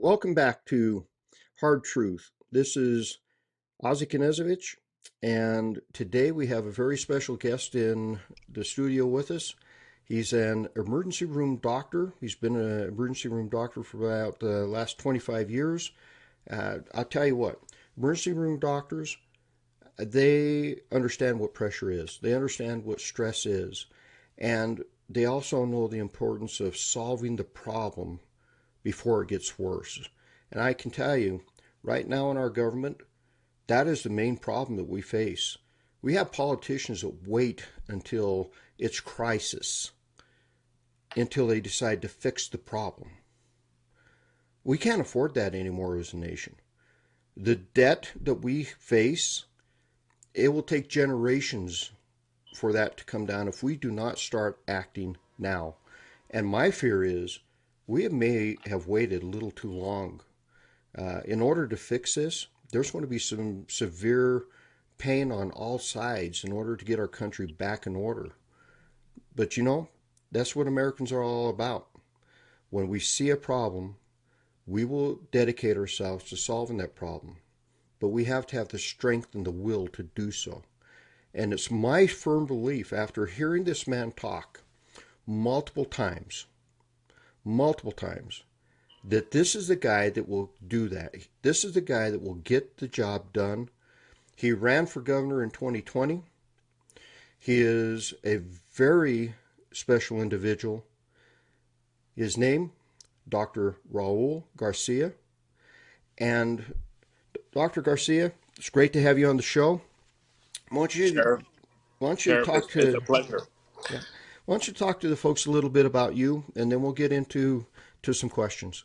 Welcome back to Hard Truth. This is Ozzie Knezovich, and today we have a very special guest in the studio with us. He's an emergency room doctor. He's been an emergency room doctor for about the last 25 years. I'll tell you what, emergency room doctors, they understand what pressure is. They understand what stress is. And they also know the importance of solving the problem before it gets worse. And I can tell you, right now in our government, that is the main problem that we face. We have politicians that wait until it's crisis, until they decide to fix the problem. We can't afford that anymore as a nation. The debt that we face, it will take generations for that to come down if we do not start acting now. And my fear is we may have waited a little too long. In order to fix this, there's going to be some severe pain on all sides in order to get our country back in order. But you know, that's what Americans are all about. When we see a problem, we will dedicate ourselves to solving that problem. But we have to have the strength and the will to do so. And it's my firm belief, after hearing this man talk multiple times, that this is the guy that will do that. This is the guy that will get the job done. He ran for governor in 2020. He is a very special individual. His name, Dr. Raul Garcia. And Dr. Garcia, it's great to have you on the show. Why don't you, Sheriff, why don't you Sheriff, talk it's a to pleasure. yeah, why don't you talk to the folks a little bit about you, and then we'll get into some questions.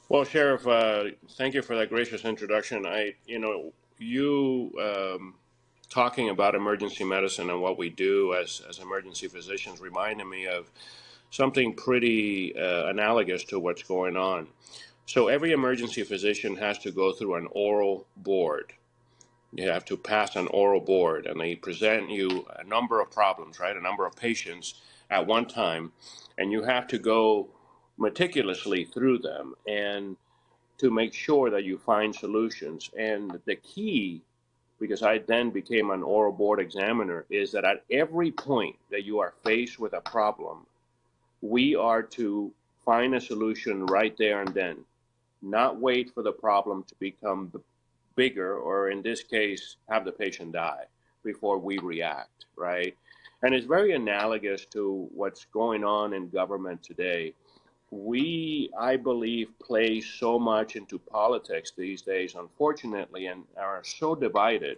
Well, Sheriff, thank you for that gracious introduction. You talking about emergency medicine and what we do as emergency physicians reminded me of something pretty analogous to what's going on. So every emergency physician has to go through an oral board. You have to pass an oral board, and they present you a number of problems, right? A number of patients at one time, and you have to go meticulously through them and to make sure that you find solutions. And the key, because I then became an oral board examiner, is that at every point that you are faced with a problem, we are to find a solution right there and then, not wait for the problem to become bigger, or in this case, have the patient die before we react, right? And it's very analogous to what's going on in government today. We, I believe, play so much into politics these days, unfortunately, and are so divided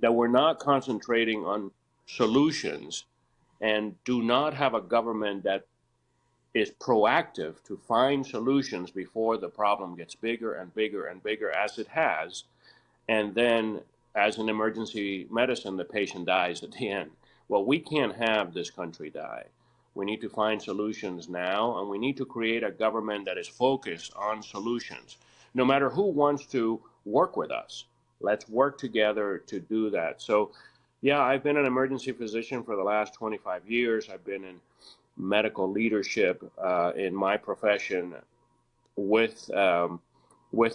that we're not concentrating on solutions and do not have a government that is proactive to find solutions before the problem gets bigger and bigger and bigger, as it has. And then, as in emergency medicine, the patient dies at the end. Well, we can't have this country die. We need to find solutions now, and we need to create a government that is focused on solutions. No matter who wants to work with us, let's work together to do that. So, yeah, I've been an emergency physician for the last 25 years. I've been in medical leadership in my profession with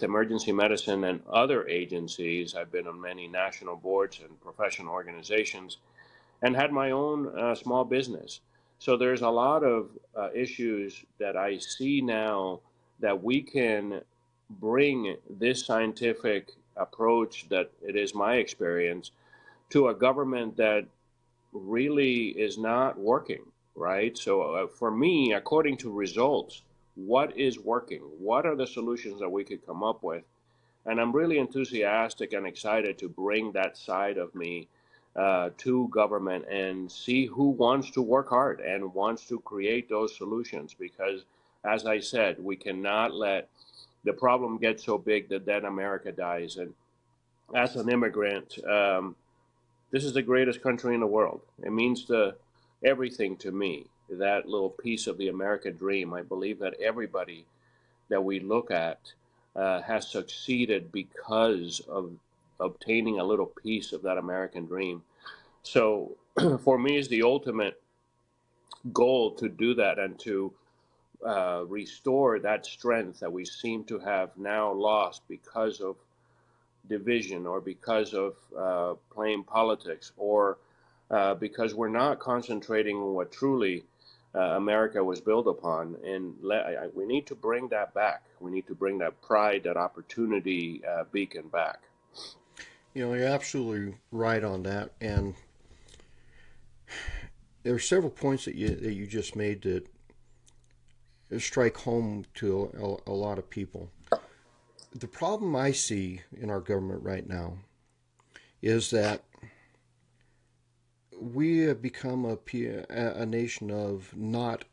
emergency medicine and other agencies. I've been on many national boards and professional organizations and had my own small business. So there's a lot of issues that I see now that we can bring this scientific approach, that it is my experience, to a government that really is not working, right? So for me, according to results, what is working? What are the solutions that we could come up with? And I'm really enthusiastic and excited to bring that side of me to government and see who wants to work hard and wants to create those solutions. Because, as I said, we cannot let the problem get so big that then America dies. And as an immigrant, this is the greatest country in the world. It means everything to me, that little piece of the American dream. I believe that everybody that we look at has succeeded because of obtaining a little piece of that American dream. So for me, it's the ultimate goal to do that and to restore that strength that we seem to have now lost because of division or because of playing politics or because we're not concentrating on what truly America was built upon. And we need to bring that back. We need to bring that pride, that opportunity beacon back. You know, you're absolutely right on that. And there are several points that you just made that strike home to a lot of people. The problem I see in our government right now is that we have become a nation of not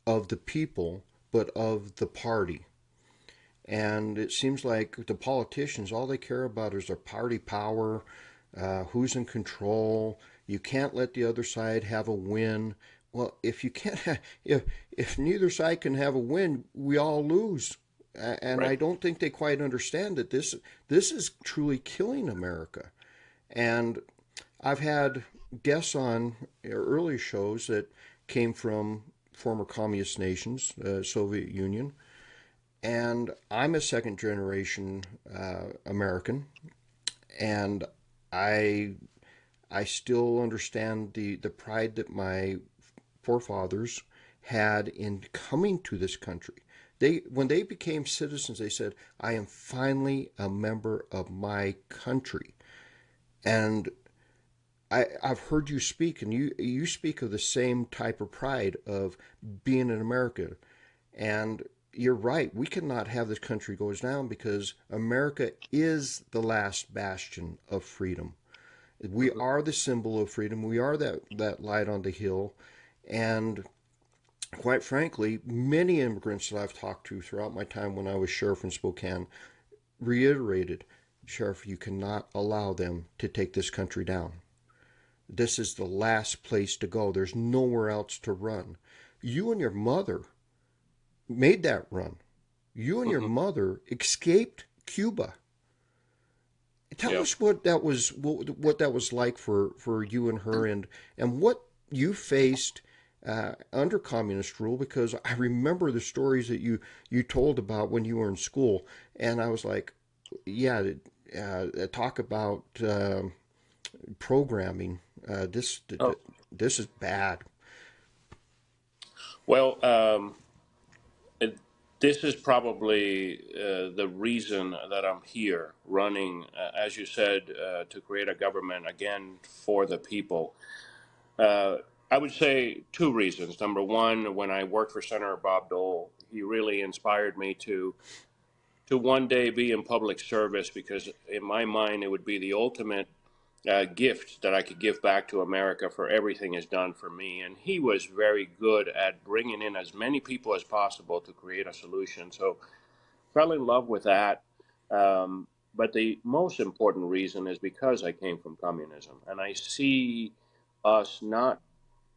of the people, but of the party. And it seems like the politicians, all they care about is their party power, who's in control. You can't let the other side have a win. Well, if you can't, if neither side can have a win, we all lose. And I Right. don't think they quite understand that this is truly killing America. And I've had guests on early shows that came from former communist nations, Soviet Union, and I'm a second generation American, and I I still understand the pride that my forefathers had in coming to this country. When they became citizens, they said, "I am finally a member of my country." And I've heard you speak, and you speak of the same type of pride of being an American. And you're right. We cannot have this country goes down because America is the last bastion of freedom. We Hmm. are the symbol of freedom. We are that light on the hill. And quite frankly, many immigrants that I've talked to throughout my time when I was sheriff in Spokane reiterated, Sheriff, you cannot allow them to take this country down. This is the last place to go. There's nowhere else to run. You and your mother made that run. You and your Hmm. mother escaped Cuba. Tell Yeah. us what that was like for you and her, and what you faced under communist rule, because I remember the stories that you told about when you were in school, and I was like, yeah, talk about programming. Oh, This is bad. well, it, this is probably the reason that I'm here running, as you said, to create a government again for the people. Uh, I would say two reasons. Number one, when I worked for Senator Bob Dole, he really inspired me to one day be in public service because, in my mind, it would be the ultimate gift that I could give back to America for everything is done for me. And he was very good at bringing in as many people as possible to create a solution. So fell in love with that. But the most important reason is because I came from communism and I see us not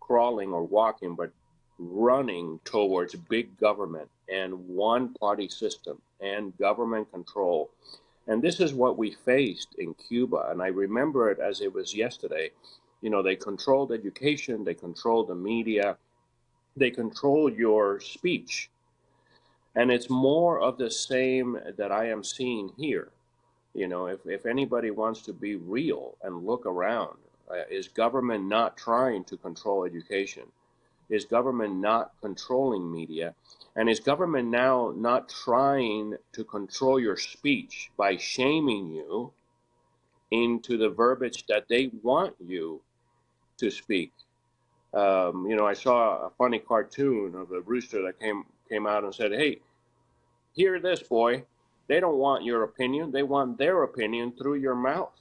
crawling or walking, but running towards big government and one party system and government control. And this is what we faced in Cuba. And I remember it as it was yesterday. You know, they controlled education, they controlled the media, they controlled your speech. And it's more of the same that I am seeing here. You know, if anybody wants to be real and look around, is government not trying to control education? Is government not controlling media? And is government now not trying to control your speech by shaming you into the verbiage that they want you to speak? You know, I saw a funny cartoon of a rooster that came out and said, "Hey, hear this, boy. They don't want your opinion. They want their opinion through your mouth."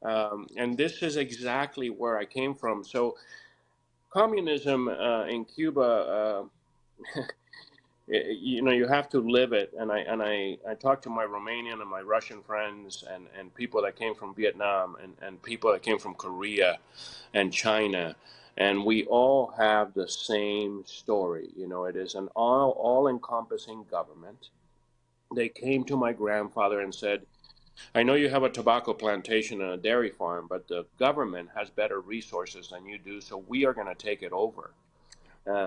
And this is exactly where I came from. So communism in Cuba, you know, you have to live it. And I talked to my Romanian and my Russian friends and people that came from Vietnam and people that came from Korea and China. And we all have the same story. You know, it is an all encompassing government. They came to my grandfather and said, I know you have a tobacco plantation and a dairy farm, but the government has better resources than you do, so we are going to take it over.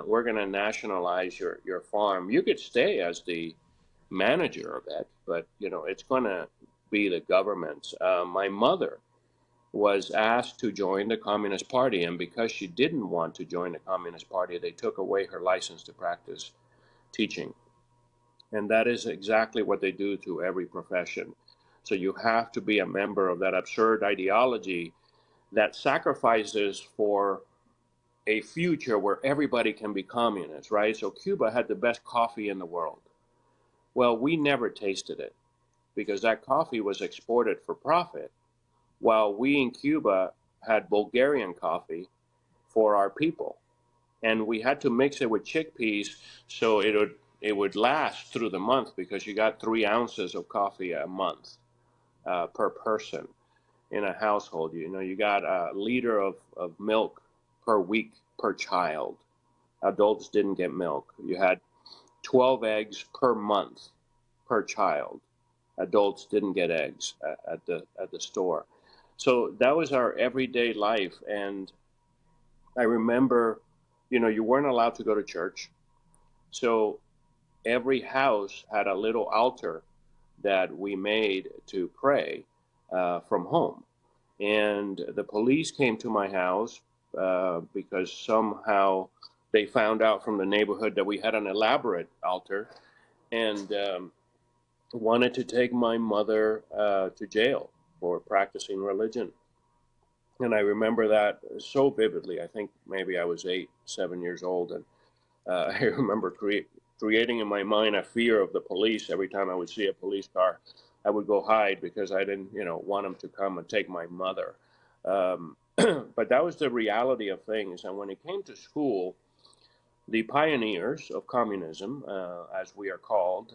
we're going to nationalize your farm. You could stay as the manager of it, but it's going to be the government's. My mother was asked to join the Communist Party, and because she didn't want to join the Communist Party, they took away her license to practice teaching. And that is exactly what they do to every profession. So you have to be a member of that absurd ideology that sacrifices for a future where everybody can be communist, right? So Cuba had the best coffee in the world. Well, we never tasted it because that coffee was exported for profit, while we in Cuba had Bulgarian coffee for our people. And we had to mix it with chickpeas so it would last through the month, because you got 3 ounces of coffee a month per person in a household. You got a liter of milk per week per child. Adults didn't get milk. You had 12 eggs per month per child. Adults didn't get eggs at the store. So that was our everyday life. And I remember, you weren't allowed to go to church. So every house had a little altar that we made to pray from home. And the police came to my house because somehow they found out from the neighborhood that we had an elaborate altar, and wanted to take my mother to jail for practicing religion. And I remember that so vividly. I think maybe I was 8, 7 years old, and I remember creating in my mind a fear of the police. Every time I would see a police car, I would go hide because I didn't, want them to come and take my mother. But that was the reality of things. And when it came to school, the pioneers of communism, as we are called,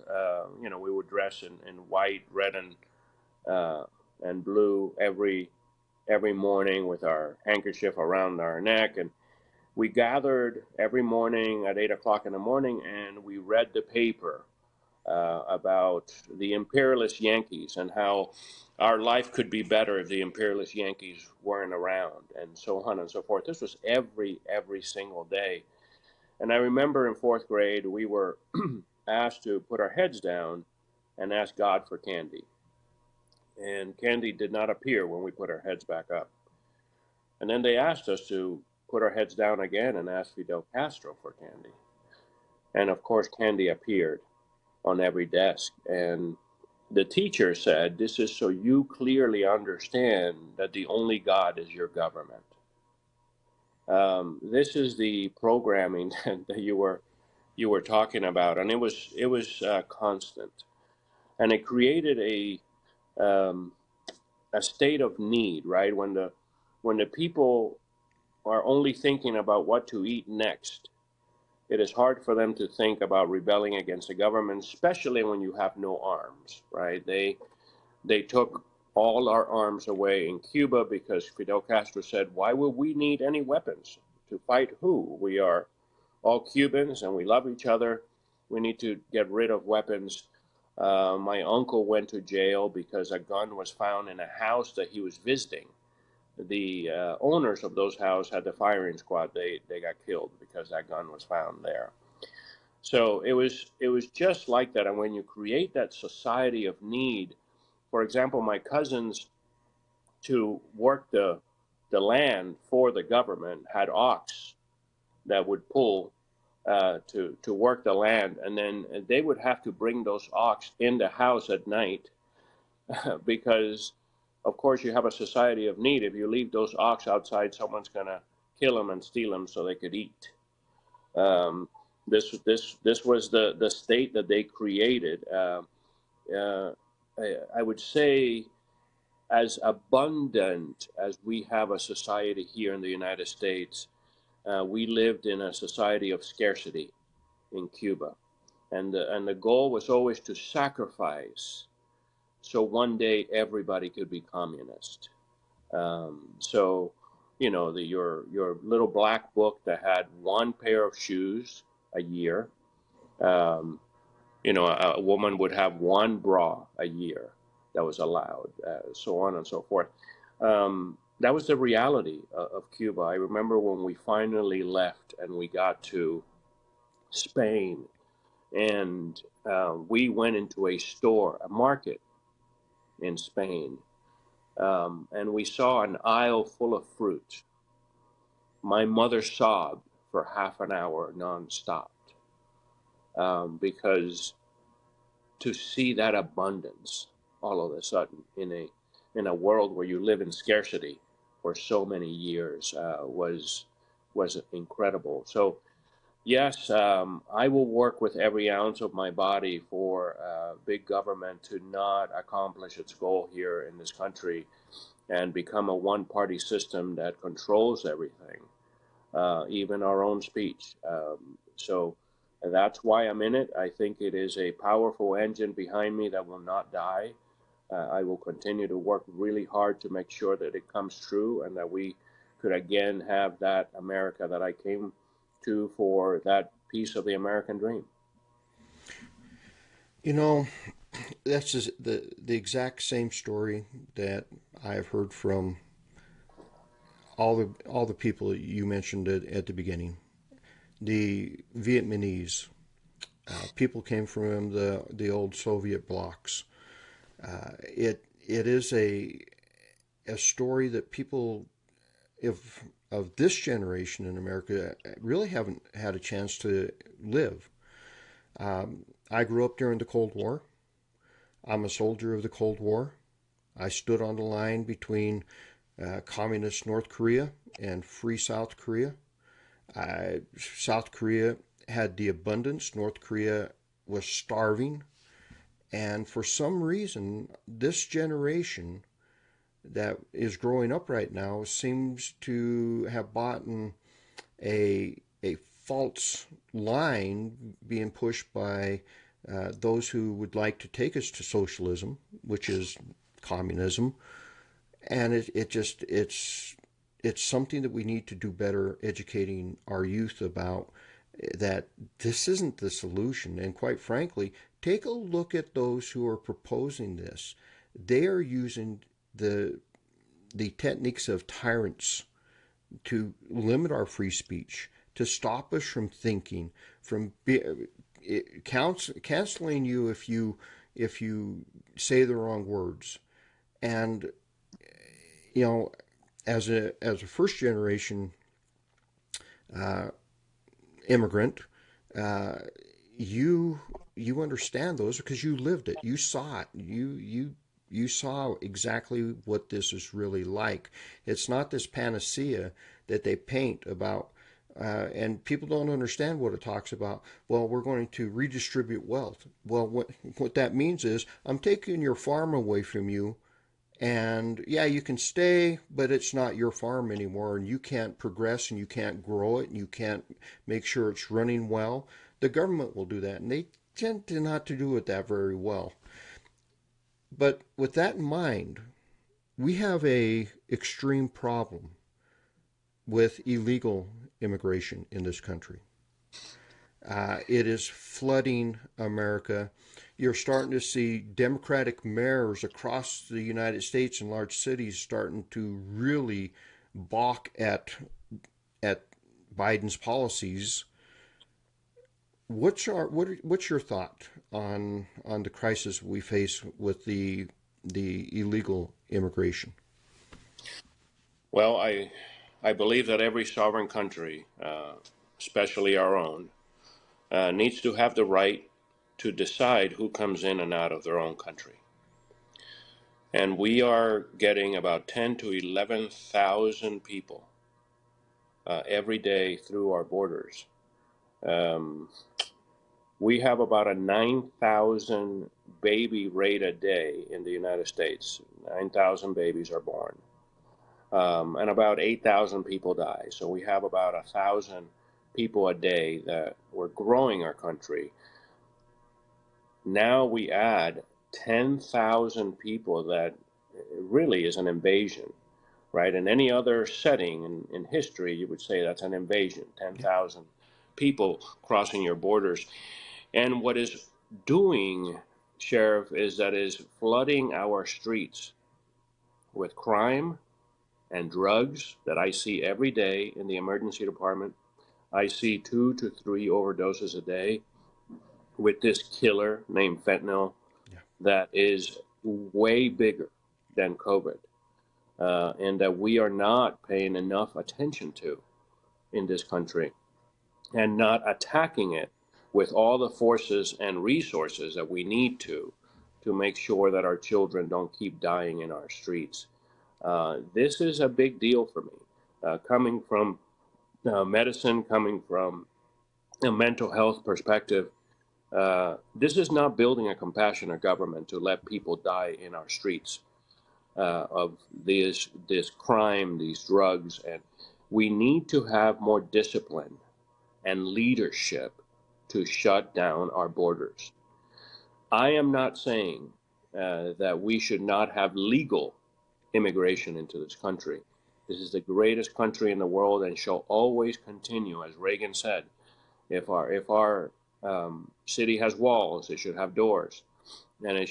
we would dress in white, red, and blue every morning with our handkerchief around our neck, and we gathered every morning at 8 o'clock in the morning, and we read the paper about the imperialist Yankees and how our life could be better if the imperialist Yankees weren't around, and so on and so forth. This was every single day. And I remember in fourth grade, we were asked to put our heads down and ask God for candy. And candy did not appear when we put our heads back up. And then they asked us to put our heads down again and ask Fidel Castro for candy. And of course, candy appeared on every desk. And the teacher said, "This is so you clearly understand that the only God is your government." This is the programming that you were talking about, and it was constant, and it created um, a state of need, right? When the people are only thinking about what to eat next, it is hard for them to think about rebelling against the government, especially when you have no arms, right? They took all our arms away in Cuba because Fidel Castro said, "Why would we need any weapons to fight who? We are all Cubans and we love each other. We need to get rid of weapons." My uncle went to jail because a gun was found in a house that he was visiting. The owners of those houses had the firing squad. They got killed because that gun was found there. So it was just like that. And when you create that society of need, for example, my cousins, to work the land for the government, had ox that would pull to work the land, and then they would have to bring those ox in the house at night because, of course, you have a society of need. If you leave those ox outside, someone's gonna kill them and steal them so they could eat. Um, this was the state that they created. Uh, I would say, as abundant as we have a society here in the United States, we lived in a society of scarcity in Cuba, and the goal was always to sacrifice so one day everybody could be communist. So, your little black book that had one pair of shoes a year. Um, a woman would have one bra a year that was allowed, so on and so forth. that was the reality of Cuba. I remember when we finally left and we got to Spain, and we went into a store, a market in Spain, and we saw an aisle full of fruit. My mother sobbed for half an hour nonstop, because to see that abundance all of a sudden in a world where you live in scarcity for so many years was incredible. So yes, I will work with every ounce of my body for big government to not accomplish its goal here in this country and become a one-party system that controls everything, even our own speech. So that's why I'm in it. I think it is a powerful engine behind me that will not die. I will continue to work really hard to make sure that it comes true and that we could again have that America that I came to for, that piece of the American dream. You know, that's just the exact same story that I have heard from all the people that you mentioned at the beginning. The Vietnamese people came from the old Soviet blocks. It is a story that people of this generation in America really haven't had a chance to live. I grew up during the Cold War. I'm a soldier of the Cold War. I stood on the line between communist North Korea and free South Korea. South Korea had the abundance. North Korea was starving. And for some reason, this generation that is growing up right now seems to have bought a false line being pushed by those who would like to take us to socialism, which is communism, and it's something that we need to do better educating our youth about, that this isn't the solution. And quite frankly, take a look at those who are proposing this. They are using the the techniques of tyrants to limit our free speech, to stop us from thinking, from canceling you if you say the wrong words. And you know, as a first generation uh, immigrant, uh, you you understand those because you lived it, you saw it, you saw exactly what this is really like. It's not this panacea that they paint about, and people don't understand what it talks about. Well, we're going to redistribute wealth. Well, what that means is I'm taking your farm away from you, and yeah, you can stay, but it's not your farm anymore, and you can't progress, and you can't grow it, and you can't make sure it's running well. The government will do that, and they tend to not to do it that very well. But with that in mind, we have a extreme problem with illegal immigration in this country. It is flooding America. You're starting to see Democratic mayors across the United States in large cities starting to really balk at Biden's policies. What's your thought on the crisis we face with the illegal immigration? Well, I believe that every sovereign country, especially our own, needs to have the right to decide who comes in and out of their own country. And we are getting about 10 to 11,000 people every day through our borders. Um, we have about a 9,000 baby rate a day in the United States. 9,000 babies are born. And about 8,000 people die. So we have about 1,000 people a day that we're growing our country. Now we add 10,000 people that really is an invasion, right? In any other setting in history, you would say that's an invasion, Yeah. 10,000 people crossing your borders. And what is doing, Sheriff, is that is flooding our streets with crime, and drugs that I see every day in the emergency department. I see 2 to 3 overdoses a day with this killer named fentanyl Yeah. that is way bigger than COVID, and that we are not paying enough attention to in this country and not attacking it with all the forces and resources that we need to make sure that our children don't keep dying in our streets. This is a big deal for me. Coming from medicine, coming from a mental health perspective, this is not building a compassionate government to let people die in our streets of this crime, these drugs, and we need to have more discipline and leadership to shut down our borders. I am not saying that we should not have legal immigration into this country. This is the greatest country in the world and shall always continue, as Reagan said. If our city has walls, it should have doors, and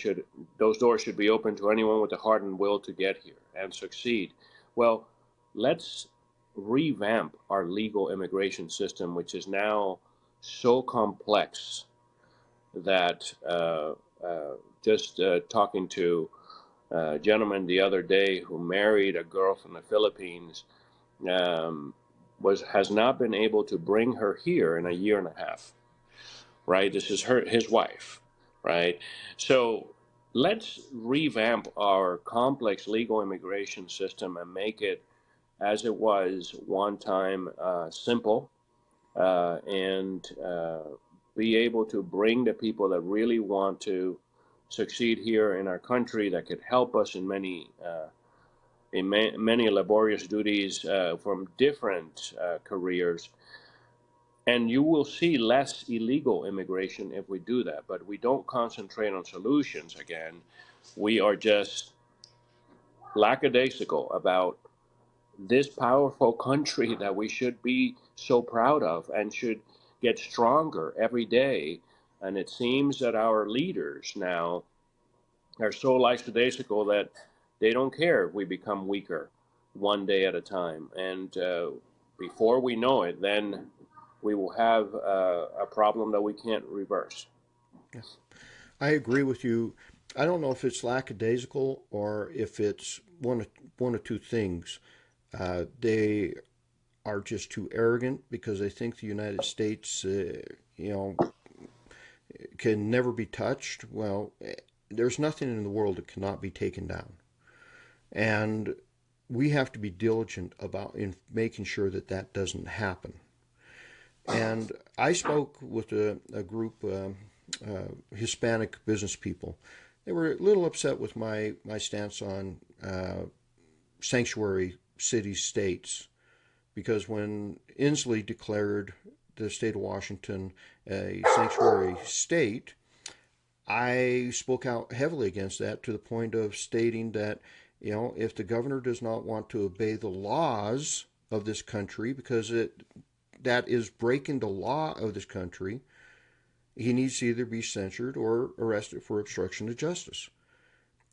those doors should be open to anyone with the heart and will to get here and succeed. Well, let's revamp our legal immigration system, which is now so complex that just talking to a gentleman the other day who married a girl from the Philippines, um, was has not been able to bring her here in a year and a half. Right, this is his wife. Right, so let's revamp our complex legal immigration system and make it as it was one time, simple, and be able to bring the people that really want to succeed here in our country, that could help us in many laborious duties from different careers. And you will see less illegal immigration if we do that. But we don't concentrate on solutions again. We are just lackadaisical about this powerful country that we should be so proud of and should get stronger every day. And it seems that our leaders now are so lackadaisical that they don't care if we become weaker one day at a time. And before we know it, then we will have a problem that we can't reverse. Yeah. I agree with you. I don't know if it's lackadaisical or if it's one of two things. They are just too arrogant because they think the United States, you know, can never be touched. Well, there's nothing in the world that cannot be taken down, and we have to be diligent about in making sure that that doesn't happen. And I spoke with a group, Hispanic business people. They were a little upset with my stance on sanctuary city states because when Inslee declared the state of Washington a sanctuary state, I spoke out heavily against that to the point of stating that, if the governor does not want to obey the laws of this country because that is breaking the law of this country, he needs to either be censured or arrested for obstruction of justice.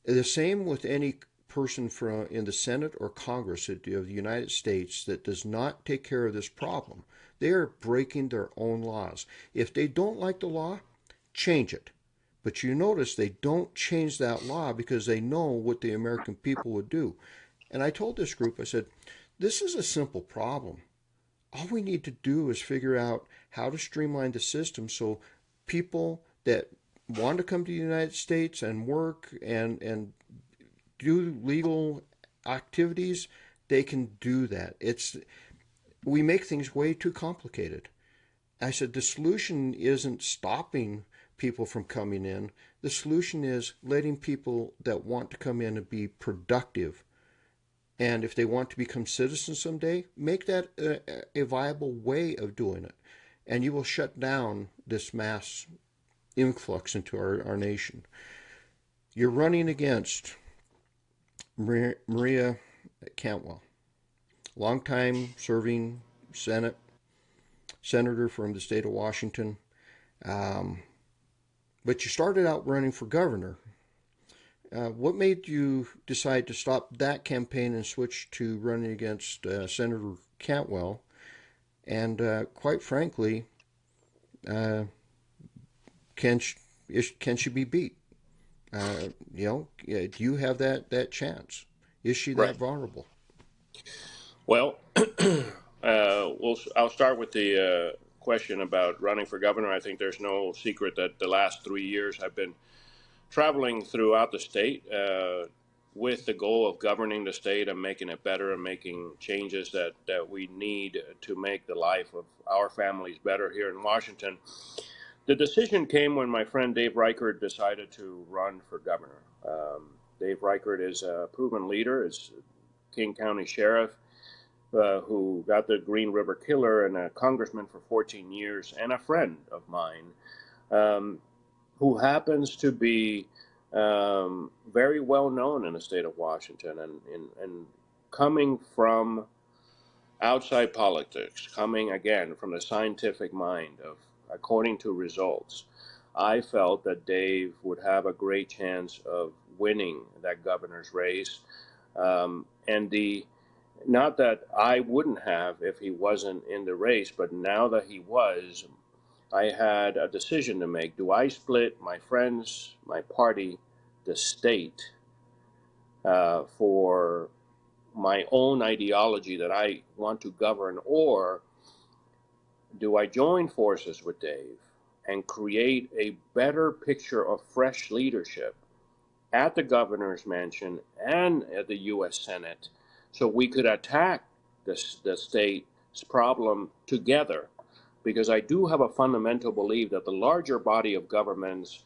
The same with any person in the Senate or Congress of the United States that does not take care of this problem. They are breaking their own laws. If they don't like the law, change it. But you notice they don't change that law because they know what the American people would do. And I told this group, I said, this is a simple problem. All we need to do is figure out how to streamline the system so people that want to come to the United States and work and do legal activities, they can do that. We make things way too complicated. I said the solution isn't stopping people from coming in. The solution is letting people that want to come in and be productive. And if they want to become citizens someday, make that a viable way of doing it. And you will shut down this mass influx into our nation. You're running against Maria Cantwell, longtime serving senator from the state of Washington. But you started out running for governor. What made you decide to stop that campaign and switch to running against Senator Cantwell? And quite frankly, uh, can she, can she be beat? Do you have that chance? Is she that Right. vulnerable? Well, I'll start with the question about running for governor. I think there's no secret that the last 3 years I've been traveling throughout the state with the goal of governing the state and making it better and making changes that we need to make the life of our families better here in Washington. The decision came when my friend Dave Reichert decided to run for governor. Dave Reichert is a proven leader, is King County Sheriff, who got the Green River Killer and a congressman for 14 years, and a friend of mine, um, who happens to be very well known in the state of Washington and coming from outside politics, coming again from the scientific mind of according to results. I felt that Dave would have a great chance of winning that governor's race. And the not that I wouldn't have if he wasn't in the race, but now that he was, I had a decision to make. Do I split my friends, my party, the state for my own ideology that I want to govern, or do I join forces with Dave and create a better picture of fresh leadership at the governor's mansion and at the U.S. Senate so we could attack the state's problem together? Because I do have a fundamental belief that the larger body of government's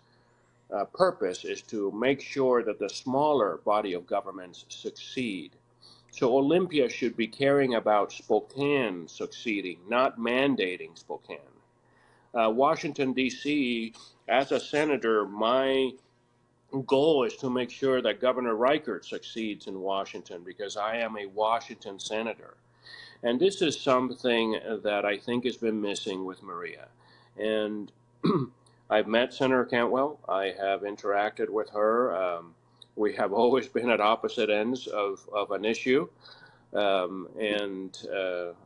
purpose is to make sure that the smaller body of governments succeed. So Olympia should be caring about Spokane succeeding, not mandating Spokane. Washington, D.C., as a senator, my goal is to make sure that Governor Reichert succeeds in Washington because I am a Washington senator. And this is something that I think has been missing with Maria. And I've met Senator Cantwell. I have interacted with her. We have always been at opposite ends of an issue. And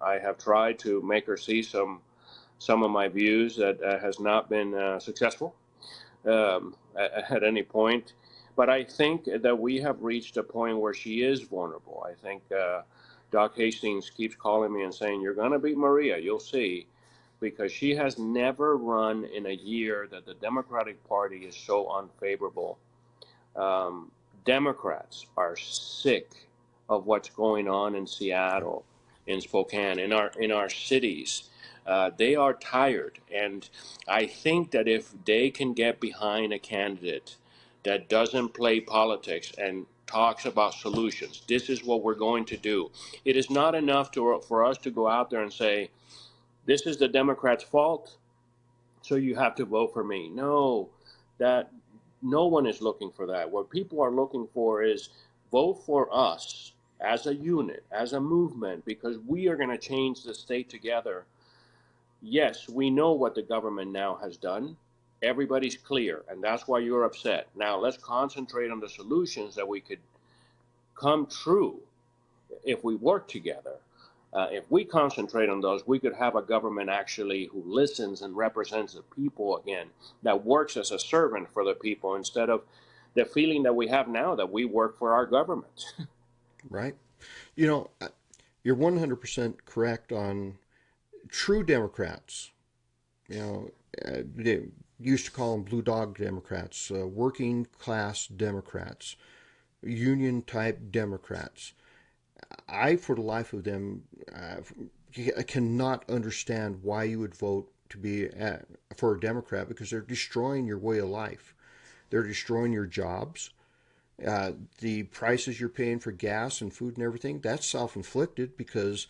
I have tried to make her see some of my views that has not been successful at any point. But I think that we have reached a point where she is vulnerable. I think Doc Hastings keeps calling me and saying, "You're going to beat Maria, you'll see," because she has never run in a year that the Democratic Party is so unfavorable. Um, Democrats are sick of what's going on in Seattle, in Spokane, in our cities. They are tired, and I think that if they can get behind a candidate that doesn't play politics and talks about solutions, this is what we're going to do. It is not enough for us to go out there and say, "This is the Democrats' fault, so you have to vote for me." No, that no one is looking for that. What people are looking for is vote for us as a unit, as a movement, because we are going to change the state together. Yes, we know what the government now has done. Everybody's clear, and that's why you're upset. Now let's concentrate on the solutions that we could come true if we work together. If we concentrate on those, we could have a government actually who listens and represents the people again, that works as a servant for the people instead of the feeling that we have now that we work for our government. Right? You know, you're 100% correct on true Democrats. They used to call them blue dog Democrats, working class Democrats, union type Democrats. For the life of them, I cannot understand why you would vote to be for a Democrat because they're destroying your way of life. They're destroying your jobs. The prices you're paying for gas and food and everything, that's self inflicted because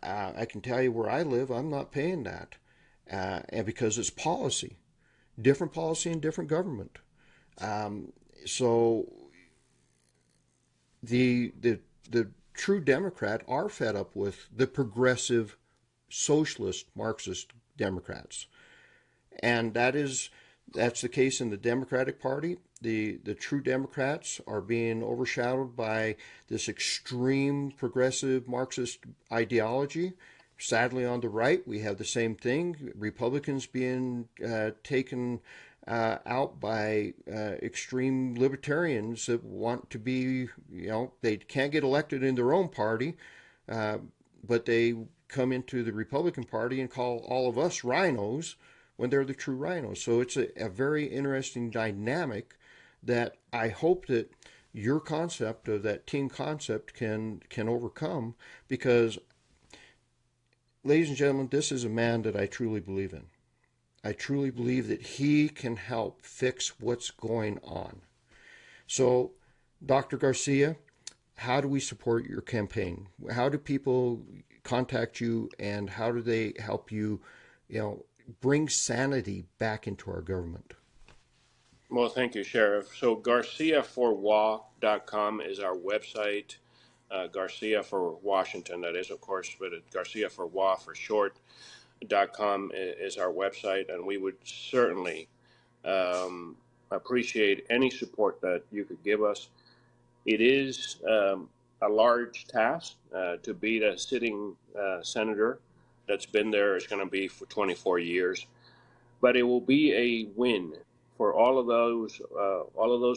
I can tell you where I live, I'm not paying that. And because it's policy, different policy and different government. So the true Democrat are fed up with the progressive socialist Marxist Democrats. And that is That's the case in the Democratic Party. The true Democrats are being overshadowed by this extreme progressive Marxist ideology. Sadly, on the right, we have the same thing. Republicans being taken out by extreme libertarians that want to be, they can't get elected in their own party, uh, but they come into the Republican Party and call all of us rhinos when they're the true rhinos. So it's a very interesting dynamic that I hope that your concept of that team concept can overcome, because, ladies and gentlemen, this is a man that I truly believe in. I truly believe that he can help fix what's going on. So, Dr. Garcia, how do we support your campaign? How do people contact you, and how do they help you, bring sanity back into our government? Well, thank you, Sheriff. So GarciaForWa.com is our website. Garcia for Washington, that is, of course, but Garcia for Wa for short.com is our website, and we would certainly um, appreciate any support that you could give us. It is a large task to beat a sitting senator that's been there. It's going to be for 24 years, but it will be a win for all of those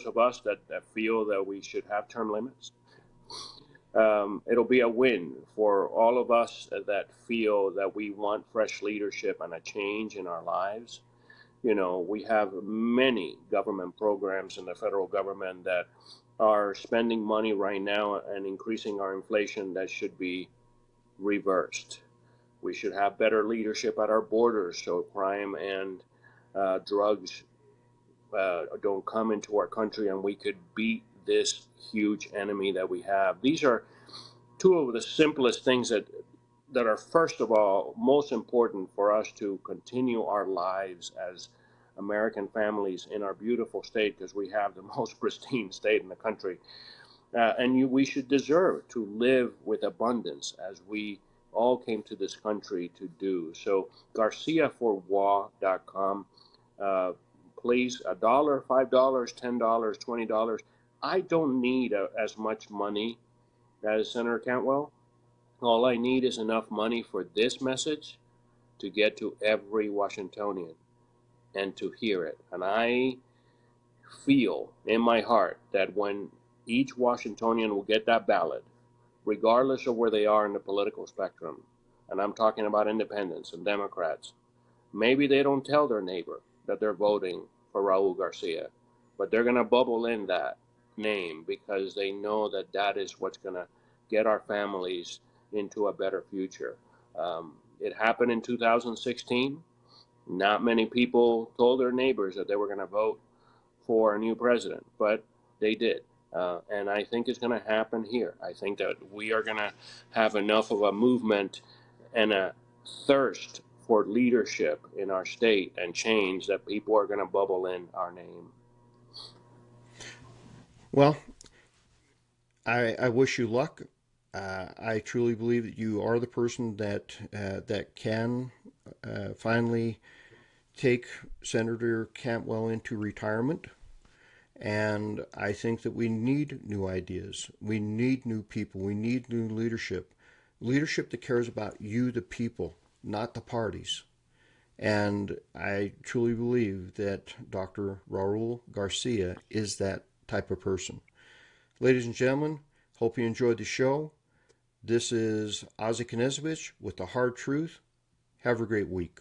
of us that feel that we should have term limits. It'll be a win for all of us that feel that we want fresh leadership and a change in our lives. We have many government programs in the federal government that are spending money right now and increasing our inflation that should be reversed. We should have better leadership at our borders so crime and drugs don't come into our country, and we could beat this huge enemy that we have. These are two of the simplest things that are, first of all, most important for us to continue our lives as American families in our beautiful state, because we have the most pristine state in the country. We should deserve to live with abundance as we all came to this country to do. So, GarciaForWa.com. Uh, please, $1, $5, $10, $20. I don't need as much money as Senator Cantwell. All I need is enough money for this message to get to every Washingtonian and to hear it. And I feel in my heart that when each Washingtonian will get that ballot, regardless of where they are in the political spectrum, and I'm talking about independents and Democrats, maybe they don't tell their neighbor that they're voting for Raul Garcia, but they're going to bubble in that name because they know that that is what's going to get our families into a better future. It happened in 2016. Not many people told their neighbors that they were going to vote for a new president, but they did. And I think it's going to happen here. I think that we are going to have enough of a movement and a thirst for leadership in our state and change that people are going to bubble in our name. Well, I wish you luck. I truly believe that you are the person that can finally take Senator Cantwell into retirement. And I think that we need new ideas. We need new people. We need new leadership. Leadership that cares about you, the people, not the parties. And I truly believe that Dr. Raul Garcia is that type of person. Ladies and gentlemen, hope you enjoyed the show. This is Ozzie Knezovich with The Hard Truth. Have a great week.